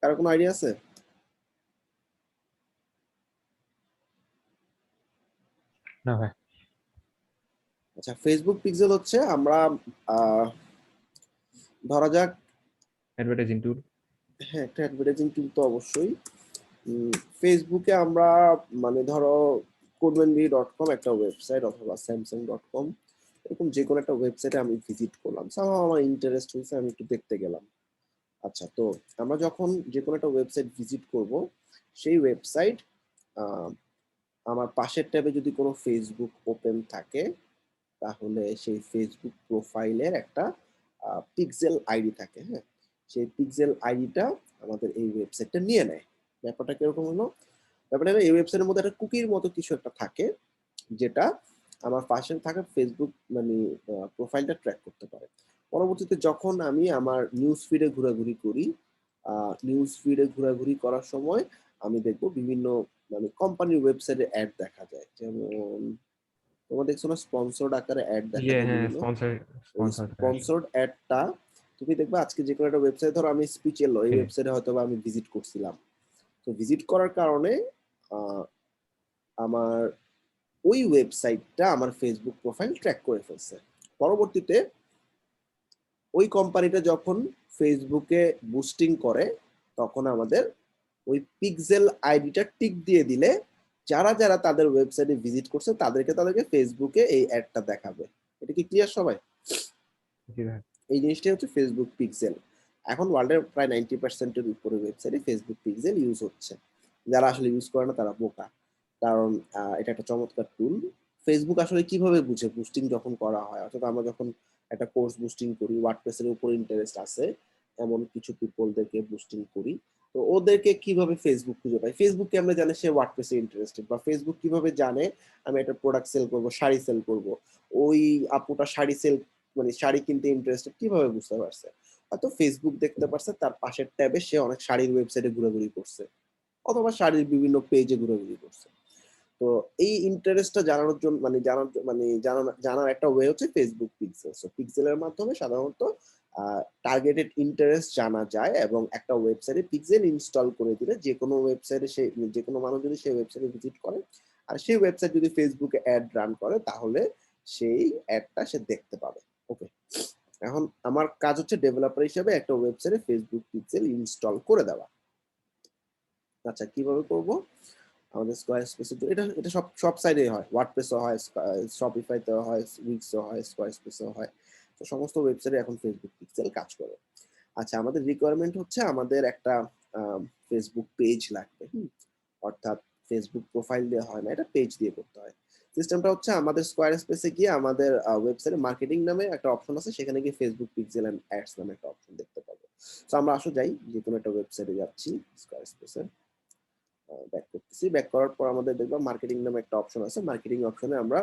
কারো কোনো আইডিয়া আছে? না ভাই। আচ্ছা, ফেসবুক পিক্সেল হচ্ছে আমরা ধরা যাক অ্যাডভার্টাইজিং টুল। হ্যাঁ, একটা অ্যাডভার্টাইজিং টুল তো অবশ্যই। ফেসবুকে আমরা মানে ধরো codemandy.com একটা ওয়েবসাইট অথবা samsung.com এরকম যে কোনো একটা ওয়েবসাইটে আমি ভিজিট করলাম, সামহাও আমার ইন্টারেস্ট হয়েছে, আমি একটু দেখতে গেলাম। আচ্ছা, তো আমরা যখন যে কোনো একটা ওয়েবসাইট ভিজিট করব, সেই ওয়েবসাইট আমার পাশের ট্যাবে যদি কোনো ফেসবুক ওপেন থাকে, তাহলে সেই ফেসবুক প্রোফাইলের একটা পিক্সেল আইডি থাকে। হ্যাঁ, সেই পিক্সেল আইডিটা আমাদের এই ওয়েবসাইটটা নিয়ে নেয়। ব্যাপারটা কিরকম হলো? ব্যাপারটা হলো এই ওয়েবসাইটের মধ্যে একটা কুকির মতো কিছু একটা থাকে, যেটা আমার পাশে থাকা ফেসবুক মানে প্রোফাইলটা ট্র্যাক করতে পারে। পরবর্তীতে যখন আমি আমার নিউজ ফিডে ঘোরাঘুরি করি, নিউজ ফিডে ঘোরাঘুরি করার সময় আমি দেখব বিভিন্ন মানে কোম্পানির ওয়েবসাইটে অ্যাড দেখা যায়। যেমন তোমরা দেখছো না, স্পন্সর্ড আকারে অ্যাড দেখা যায় হ্যাঁ, বিভিন্ন। স্পন্সর ওই স্পন্সর আসে। স্পন্সর্ড অ্যাডটা তুমি দেখবে আজকে যে কোনো একটা ওয়েবসাইট, ধরো আমি স্পিচ এলো, এই ওয়েবসাইটে হয়তো বা আমি ভিজিট করছিলাম। তো ভিজিট করার কারণে আহ, আমার ওই ওয়েবসাইটটা আমার ফেসবুক প্রোফাইল ট্র্যাক করে ফেলছে। পরবর্তীতে ওই কোম্পানিটা যখন ফেসবুকে বুস্টিং করে, তখন আমাদের ওই পিক্সেল আইডিটা টিক দিয়ে দিলে যারা যারা তাদের ওয়েবসাইটে ভিজিট করছে তাদেরকে ফেসবুকে এই অ্যাডটা দেখাবে। এটা কি ক্লিয়ার সবাই? জি ভাই। এই জিনিসটাই হচ্ছে ফেসবুক পিক্সেল। এখন ওয়ার্ল্ডের প্রায় 90%-এর উপরে ওয়েবসাইটে ফেসবুক পিক্সেল ইউজ হচ্ছে। যারা আসলে ইউজ করে না তারা বোকা, কারণ এটা একটা চমৎকার টুল। ফেসবুক আসলে কিভাবে বুঝে বুস্টিং যখন করা হয়, অর্থাৎ আমরা যখন একটা কোর্স বুস্টিং করি, ওয়ার্ডপ্রেসের উপর ইন্টারেস্ট আছে এমন কিছু পিপলদেরকে বুস্টিং করি, তো ওদেরকে কিভাবে ফেসবুক খুঁজে পায়? ফেসবুক কেমনে জানে সে ওয়ার্ডপ্রেসে ইন্টারেস্টেড, বা ফেসবুক কিভাবে জানে আমি একটা প্রোডাক্ট সেল করব, শাড়ি সেল করব, ওই আপুটা শাড়ি সেল মানে শাড়ি কিনতে ইন্টারেস্টেড, কিভাবে বুঝতে পারছে? হয়তো ফেসবুক দেখতে পারছে তার পাশের ট্যাবে সে অনেক শাড়ির ওয়েবসাইটে ঘোরাঘুরি করছে, অথবা শাড়ির বিভিন্ন পেজে ঘোরাঘুরি করছে। তো এই ইন্টারেস্টটা জানানোর জন্য জানার একটা ওয়ে হচ্ছে ফেসবুক পিক্সেল। সো পিক্সেলের মাধ্যমে সাধারণত টার্গেটেড ইন্টারেস্ট জানা যায়, এবং একটা ওয়েবসাইটে পিক্সেল ইনস্টল করে দিলে যে কোনো ওয়েবসাইটে সে যে কোনো মানুষ যদি সেই ওয়েবসাইটে ভিজিট করে আর সেই ওয়েবসাইট যদি ফেসবুকে অ্যাড রান করে, তাহলে সেই অ্যাডটা সে দেখতে পাবে। ওকে, এখন আমার কাজ হচ্ছে ডেভেলপার হিসেবে একটা ওয়েবসাইটে ফেসবুক পিক্সেল ইনস্টল করে দেওয়া। আচ্ছা, কিভাবে করব? আমাদের স্কোয়ারস্পেসে এটা এটা সব সব সাইডে হয়, ওয়ার্ডপ্রেসও হয়, শপিফাইতেও হয়, উইক্সও হয়, স্কোয়ারস্পেসও হয়। তো সমস্ত ওয়েবসাইটে এখন ফেসবুক পিক্সেল কাজ করে। আচ্ছা, আমাদের রিকোয়ারমেন্ট হচ্ছে আমাদের একটা ফেসবুক পেজ লাগবে। অর্থাৎ ফেসবুক প্রোফাইল দিয়ে হয় না, এটা পেজ দিয়ে করতে হয়। সিস্টেমটা হচ্ছে আমাদের স্কোয়ারস্পেসে গিয়ে আমাদের ওয়েবসাইটে মার্কেটিং নামে একটা অপশন আছে, সেখানে গিয়ে ফেসবুক পিক্সেল এন্ড অ্যাডস নামে একটা অপশন দেখতে পাবো। তো আমরা আসলে যাই, যে কোনো একটা ওয়েবসাইটে যাচ্ছি, স্কোয়ারস্পেসে ব্যাক করতেছি। ব্যাক করার পর আমাদের দেখবো মার্কেটিং নামে একটা অপশন আছে, মার্কেটিং অপশনে আমরা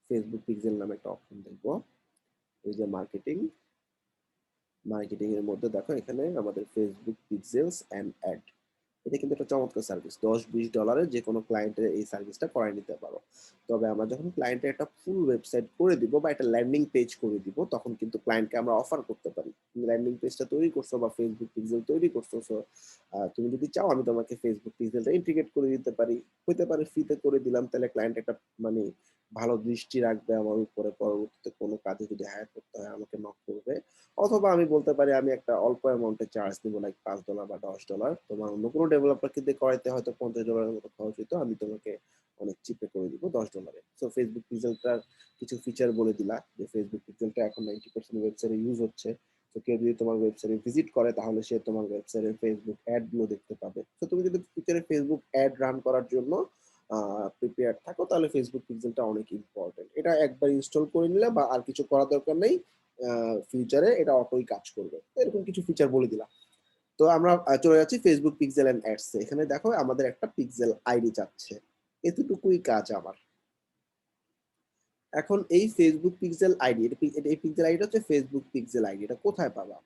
ফেসবুক পিক্সেল নামে একটা অপশন দেখবো। এই যে মার্কেটিং, মার্কেটিং এর মধ্যে দেখো এখানে আমাদের ফেসবুক পিক্সেলস এন্ড অ্যাড, এটা কিন্তু একটা চমৎকার সার্ভিস। $10-20 যে কোনো ক্লায়েন্টের এই সার্ভিসটা করাই নিতে পারো। তবে আমরা যখন ক্লায়েন্টের একটা ফুল ওয়েবসাইট করে দিব বা একটা ল্যান্ডিং পেজ করে দিব, তখন কিন্তু ক্লায়েন্টকে আমরা অফার করতে পারি, তুমি ল্যান্ডিং পেজটা তৈরি করছো বা ফেসবুক পিক্সেল তৈরি করছো, তুমি যদি চাও আমি তোমাকে ফেসবুক পিক্সেলটা ইন্টিগ্রেট করে দিতে পারি, হতে পারে ফ্রিতে করে দিলাম, তাহলে ক্লায়েন্ট একটা মানে ভালো দৃষ্টি রাখবে আমার উপরে, পরবর্তীতে কোনো কাজে যদি হায়ার করতে হয় আমাকে নক করবে। অথবা আমি বলতে পারি আমি একটা অল্প অ্যামাউন্টে চার্জ দিব, লাইক $5 বা $10, তোমার অন্য কোনো ডেভেলপারকে দিয়ে করাইতে হয়তো $50 মতো খরচ হইতো, আমি তোমাকে অনেক চিপে করে দিব $10। সো ফেসবুক পিক্সেলটার কিছু ফিচার বলে দিলা, যে ফেসবুক পিক্সেলটা এখন 90% ওয়েবসাইটে ইউজ হচ্ছে। তো কেউ যদি তোমার ওয়েবসাইটে ভিজিট করে, তাহলে সে তোমার ওয়েবসাইটের ফেসবুক অ্যাড গুলো দেখতে পাবে। তো তুমি যদি ফিউচারে ফেসবুক অ্যাড রান করার জন্য প্রিপেয়ার থাকো, তাহলে ফেসবুক পিক্সেলটা অনেক ইম্পর্টেন্ট। এটা একবার ইনস্টল করে নিলে বা আর কিছু করার দরকার নেই, ফিউচারে এটা অটোই কাজ করবে। এরকম কিছু ফিচার বলে দিলাম। তো আমরা চলে যাচ্ছি ফেসবুক পিক্সেল এন্ড অ্যাডস এ। এখানে দেখো আমাদের একটা পিক্সেল আইডি চাচ্ছে, এতটুকুই কাজ আমার। এখন এই ফেসবুক পিক্সেল আইডি, এই পিক্সেল আইডিটা হচ্ছে ফেসবুক পিক্সেল আইডি, এটা কোথায় পাবা?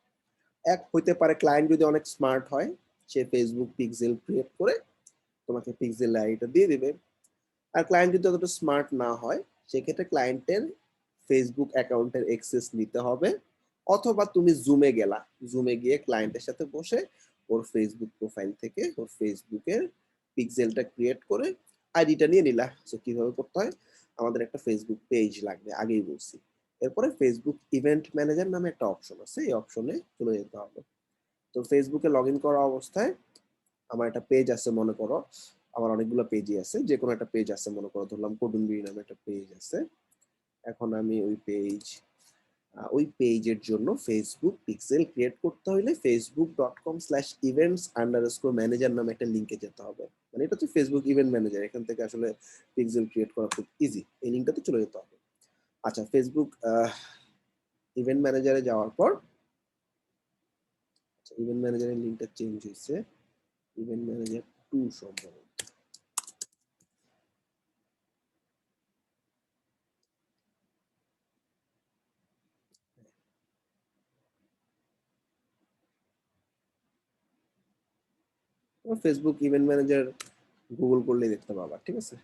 এক হইতে পারে ক্লায়েন্ট যদি অনেক স্মার্ট হয়, সে ফেসবুক পিক্সেল ক্রিয়েট করে তোমাকে পিক্সেল আইডিটা দিয়ে দিবে। আর ক্লায়েন্ট যদি অতটা স্মার্ট না হয়, সেক্ষেত্রে ক্লায়েন্টের ফেসবুক অ্যাকাউন্টের অ্যাক্সেস নিতে হবে, অথবা তুমি জুমে গেলা, জুমে গিয়ে ক্লায়েন্টের সাথে বসে ওর ফেসবুক প্রোফাইল থেকে ওর ফেসবুকের পিক্সেলটা ক্রিয়েট করে আইডিটা নিয়ে নিলা। সো কিভাবে করতে হয়, আমাদের একটা ফেসবুক পেজ লাগবে, আগেই বলছি। এরপরে ফেসবুক ইভেন্ট ম্যানেজার নামে একটা অপশন আছে, এই অপশনে চলে যেতে হবে। তো ফেসবুকে লগ ইন করা অবস্থায় আমার একটা পেজ আছে, মনে করো আমার অনেকগুলো পেজই আছে, যে কোনো একটা পেজ আছে, মনে করো ধরলাম কডুনবিড়ি নামে একটা পেজ আছে। এখন আমি ওই পেজের জন্য ফেসবুক পিক্সেল ক্রিয়েট করতে হলে facebook.com/events_manager নামে একটা লিঙ্কে যেতে হবে। মানে এটা হচ্ছে ফেসবুক ইভেন্ট ম্যানেজার, এখান থেকে আসলে পিক্সেল ক্রিয়েট করা খুব ইজি, এই লিঙ্কটাতে চলে যেতে হবে। আচ্ছা, ফেসবুক ইভেন্ট ম্যানেজারে যাওয়ার পর, ইভেন্ট ম্যানেজারের লিঙ্কটা চেঞ্জ হয়েছে, ইভেন্ট ম্যানেজার 2 সম্ভবত। ফেসবুক ইভেন্ট ম্যানেজার গুগল করলে দেখতে পাবা, ঠিক আছে।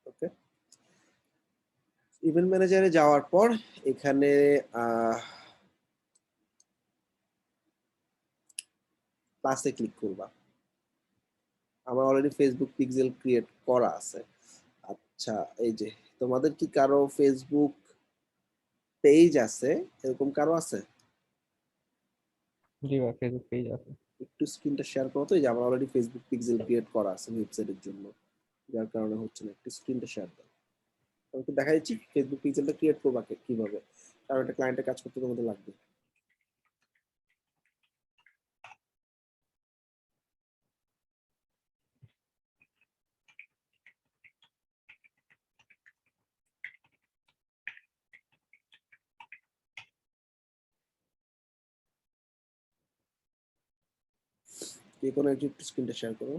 ওকে, ইভেন্ট ম্যানেজারে যাওয়ার পর এখানে প্লাসে ক্লিক করবা। আমার অলরেডি ফেসবুক পিক্সেল ক্রিয়েট করা আছে। আচ্ছা, এই যে তোমাদের কি কারো ফেসবুক পেজ আছে, এরকম কারো আছে? জি ভাই, ফেসবুক পেজ আছে। একটু স্ক্রিনটা শেয়ার করো তো, এই যে আমার অলরেডি ফেসবুক পিক্সেল ক্রিয়েট করা আছে ওয়েবসাইটের জন্য, যার কারণে হচ্ছে না। একটু স্ক্রিনটা শেয়ার দাও, আমি তো দেখা যাচ্ছি ফেসবুক পিক্সেলটা ক্রিয়েট করবা কিভাবে, কারণ একটা ক্লায়েন্টের কাজ করতে তোমাদের লাগবে। যে কোনো একটু স্ক্রিনটা শেয়ার করো।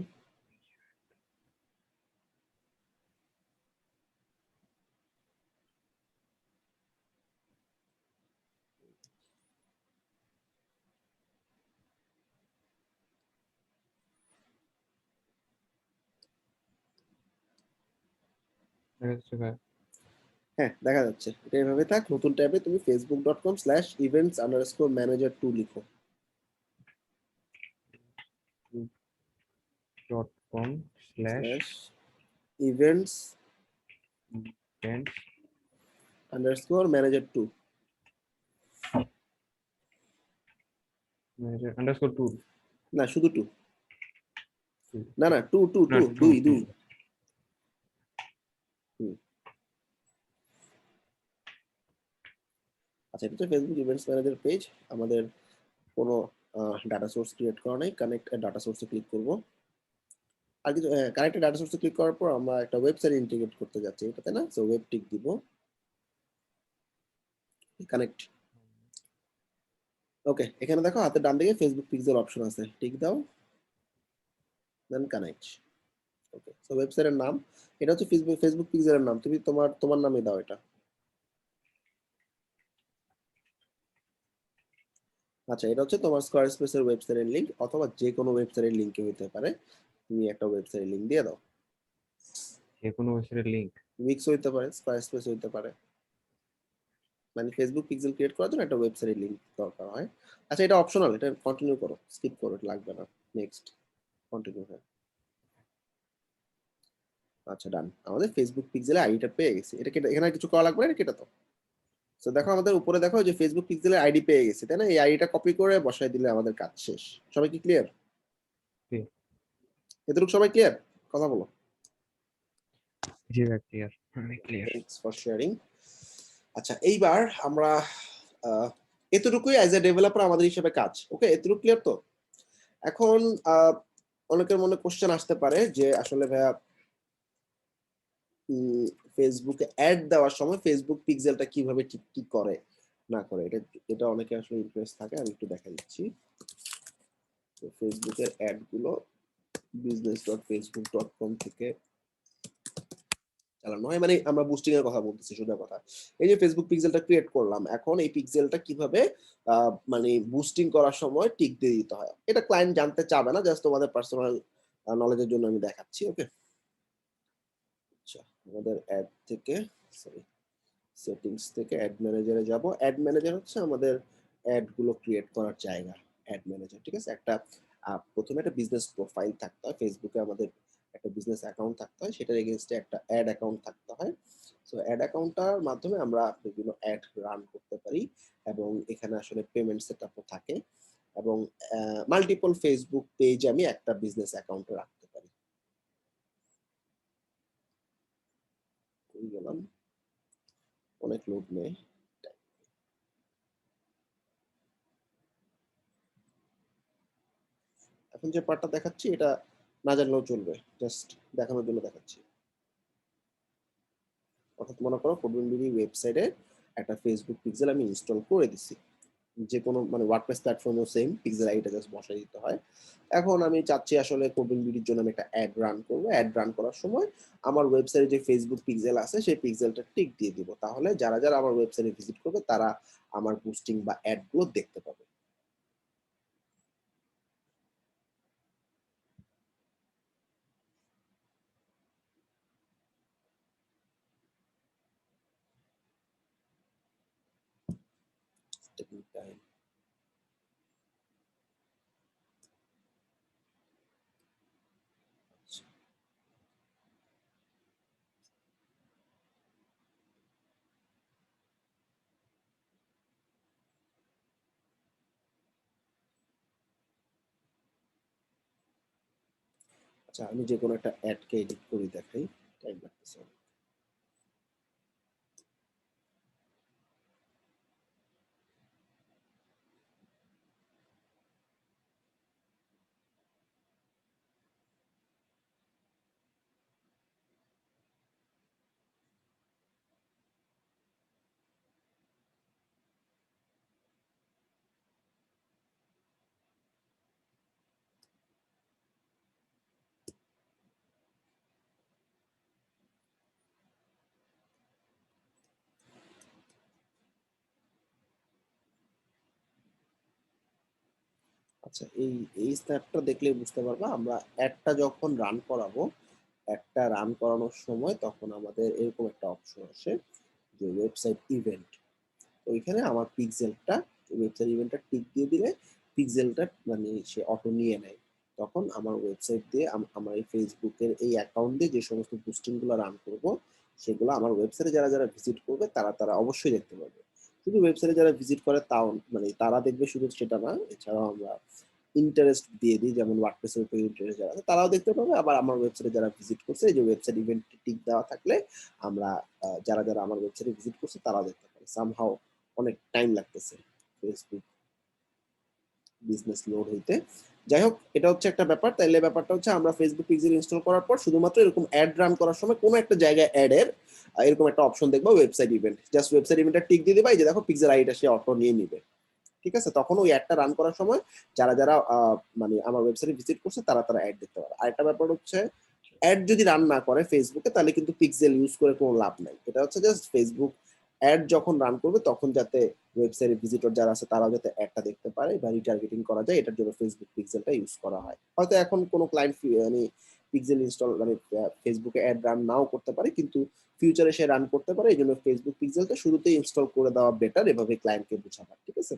দেখা যাচ্ছে ভাই। হ্যাঁ, দেখা যাচ্ছে। এটা এভাবে থাক, নতুন ট্যাবে তুমি facebook.com/events_manager2 লিখো। .com/events slash events_manager2। _tool। না, শুধু টু, না না, টু টু না, টু, টু দুই টু। দুই। হুম। আচ্ছা, এটা হচ্ছে ফেসবুক ইভেন্টস ম্যানেজার পেজ। আমাদের কোনো ডাটা সোর্স ক্রিয়েট করা নাই, কানেক্ট ডাটা সোর্সে ক্লিক করব। আর কিছু, কানেক্ট ডাটা সোর্সে ক্লিক করার পর আমরা একটা ওয়েবসাইট ইন্টিগ্রেট করতে যাচ্ছি, এটাতে না, সো ওয়েব টিক দিব, কানেক্ট। ওকে, এখানে দেখো হাতের ডান দিকে ফেসবুক পিক্সেল অপশন আছে, টিক দাও, দেন কানেক্ট। ওকে, সো ওয়েবসাইটের নাম, এটা হচ্ছে ফেসবুক ফেসবুক পিক্সেলের নাম, তুমি তোমার তোমার নামে দাও এটা। আচ্ছা, এটা হচ্ছে তোমার স্কোয়ারস্পেসের ওয়েবসাইটের লিংক, অথবা যে কোনো ওয়েবসাইটের লিংকে হতে পারে, তুমি একটা ওয়েবসাইটের লিংক দিয়ে দাও। যে কোনো ওয়েবসাইটের লিংক। উইক্স হইতে পারে, স্কোয়ারস্পেস হইতে পারে, মানে ফেসবুক পিক্সেল ক্রিয়েট করার জন্য একটা ওয়েবসাইটের লিংক দরকার হয়। আচ্ছা, এটা অপশনাল, এটা কন্টিনিউ করো, স্কিপ করো, এটা লাগবে না। Next, continue. হ্যাঁ, আচ্ছা, ডান। আমাদের ফেসবুক পিক্সেলে আইডিটা পেয়ে গেছি, এটা কেটে, এখানে কিছু করা লাগবে না, এটা কেটে দাও। তো দেখো আমাদের উপরে দেখো যে ফেসবুক পিক্সেলের আইডি পেয়ে গেছি, তাই না? এই আইডিটা কপি করে বসাই দিলে আমাদের কাজ শেষ। সবাই কি ক্লিয়ার? এতটুকু সবাই ক্লিয়ার? কথা বলো। জি ভাই, clear, clear. Thanks for sharing. আচ্ছা, এইবার আমরা এতটুকুই অ্যাজ এ ডেভেলপার আমাদের হিসেবে কাজ। ওকে, এতটুকু ক্লিয়ার তো? এখন অনেকের মনে কোশ্চেন আসতে পারে যে আসলে ভাইয়া ফেসবুকে অ্যাড দেওয়ার সময় ফেসবুক পিক্সেলটা কিভাবে ঠিক কি করে না করে, এটা এটা অনেকে আসলে ইন্টারেস্ট থাকে, আমি একটু দেখা দিচ্ছি। ফেসবুকের অ্যাড গুলো business.facebook.com থেকে চালানো হয়, মানে আমরা বুস্টিং এর কথা বলতেছি, সোজা কথা। এই যে ফেসবুক পিক্সেলটা ক্রিয়েট করলাম, এখন এই পিক্সেলটা কিভাবে মানে বুস্টিং করার সময় টিক দিয়ে দিতে হয়, এটা ক্লায়েন্ট জানতে চাবে না, জাস্ট তোমাদের পার্সোনাল নলেজের জন্য আমি দেখাচ্ছি। ওকে, আচ্ছা, আমাদের অ্যাড থেকে, সরি, সেটিংস থেকে অ্যাড ম্যানেজারে যাব। অ্যাড ম্যানেজার হচ্ছে আমাদের অ্যাড গুলো ক্রিয়েট করার জায়গা। অ্যাড ম্যানেজার, ঠিক আছে? প্রথমে একটা বিজনেস প্রোফাইল থাকতে হয়। ফেসবুকে আমাদের একটা বিজনেস অ্যাকাউন্ট থাকতে হয়। সেটার এগেইনস্টে একটা অ্যাড অ্যাকাউন্ট থাকতে হয়। সো অ্যাড অ্যাকাউন্টটার মাধ্যমে আমরা বিভিন্ন অ্যাড রান করতে পারি এবং এখানে আসলে পেমেন্ট সেটআপও থাকে এবং মাল্টিপল ফেসবুক পেজ আমি একটা বিজনেস অ্যাকাউন্টে রাখতে পারি। কই গেলাম? অনেক লোড নেয়। এখন যে পার্টটা দেখাচ্ছি এটা না জানলেও চলবে। জাস্ট দেখানোর জন্য দেখাচ্ছি। অর্থাৎ মনে করো কোডবিডি ওয়েবসাইটে একটা ফেসবুক পিক্সেল আমি ইনস্টল করে দিছি। যেকোনো মানে ওয়ার্ডপ্রেস প্ল্যাটফর্মেও সেম পিক্সেল আইডিটা জাস্ট বসাই দিতে হয়। এখন আমি চাচ্ছি আসলে কোডবিডির জন্য আমি একটা অ্যাড রান করব। অ্যাড রান করার সময় আমার ওয়েবসাইটে যে ফেসবুক পিক্সেল আছে সেই পিক্সেলটা টিক দিয়ে দিব। তাহলে যারা আমার ওয়েবসাইটে ভিজিট করবে তারা আমার বুস্টিং বা অ্যাড গুলো দেখতে পাবে। Taking time. আচ্ছা, আমি যেকোনো একটা অ্যাডকে এডিট করে দেখাই। টাইম লাগতেছে। আচ্ছা, এই স্ন্যাপটা দেখলে বুঝতে পারবা আমরা অ্যাডটা যখন রান করাবো, অ্যাডটা রান করানোর সময় তখন আমাদের এরকম একটা অপশন আসে যে ওয়েবসাইট ইভেন্ট। ওইখানে আমার পিক্সেলটা ওয়েবসাইট ইভেন্টটা টিক দিয়ে দিলে পিক্সেলটা মানে সে অটো নিয়ে নেয়। তখন আমার ওয়েবসাইট দিয়ে আমার এই ফেসবুকের এই অ্যাকাউন্ট দিয়ে যে সমস্ত পোস্টিং গুলো রান করব সেগুলো আমার ওয়েবসাইটে যারা ভিজিট করবে তারা অবশ্যই দেখতে পাবে। শুধু ওয়েবসাইটে যারা ভিজিট করে তাও মানে তারা দেখবে শুধু সেটা না, এছাড়াও আমরা ইন্টারেস্ট দিয়ে দিই, যেমন ওয়ার্ডপ্রেসের উপর ইন্টারেস্ট যারা আছে তারাও দেখতে পাবে। আবার আমার ওয়েবসাইটে যারা ভিজিট করছে এই যে ওয়েবসাইট ইভেন্ট টিক দেওয়া থাকলে আমরা যারা আমার ওয়েবসাইটে ভিজিট করছে তারাও দেখতে পাবে। সামহাও অনেক টাইম লাগতেছে ফেসবুক বিজনেস লোড হইতে। যাই হোক, এটা হচ্ছে একটা ব্যাপার। তাইলে ব্যাপারটা হচ্ছে আমরা ফেসবুক পিক্সেল ইনস্টল করার পর শুধুমাত্র এরকম অ্যাড রান করার সময় কোনো একটা জায়গায় অ্যাড এর এরকম একটা অপশন দেখবা ওয়েবসাইট ইভেন্ট, জাস্ট ওয়েবসাইট ইভেন্টটা টিক দিয়ে দিবা, এই যে দেখো পিক্সেল আইডিটা সে অটো নিয়ে নিবে। ঠিক আছে, তখন ওই অ্যাডটা রান করার সময় যারা মানে আমার ওয়েবসাইটে ভিজিট করছে তারা অ্যাড দেখতে পারে। আরেকটা ব্যাপার হচ্ছে অ্যাড যদি রান না করে ফেসবুকে তাহলে কিন্তু পিক্সেল ইউজ করে কোনো লাভ নাই। এটা হচ্ছে জাস্ট ফেসবুক অ্যাড যখন রান করবে তখন যাতে ওয়েবসাইটে ভিজিটর যারা আছে তারাও যাতে অ্যাডটা দেখতে পারে বা রিটার্গেটিং করা যায়, এটার জন্য ফেসবুক পিক্সেলটা ইউজ করা হয়। হয়তো এখন কোনো ক্লায়েন্ট মানে পিক্সেল ইনস্টল মানে ফেসবুকে অ্যাড রান নাও করতে পারে, কিন্তু ফিউচারে সে রান করতে পারে। এই জন্য ফেসবুক পিক্সেলটা শুরুতেই ইনস্টল করে দেওয়া বেটার, এভাবে ক্লায়েন্টকে বোঝাবার। ঠিক আছে।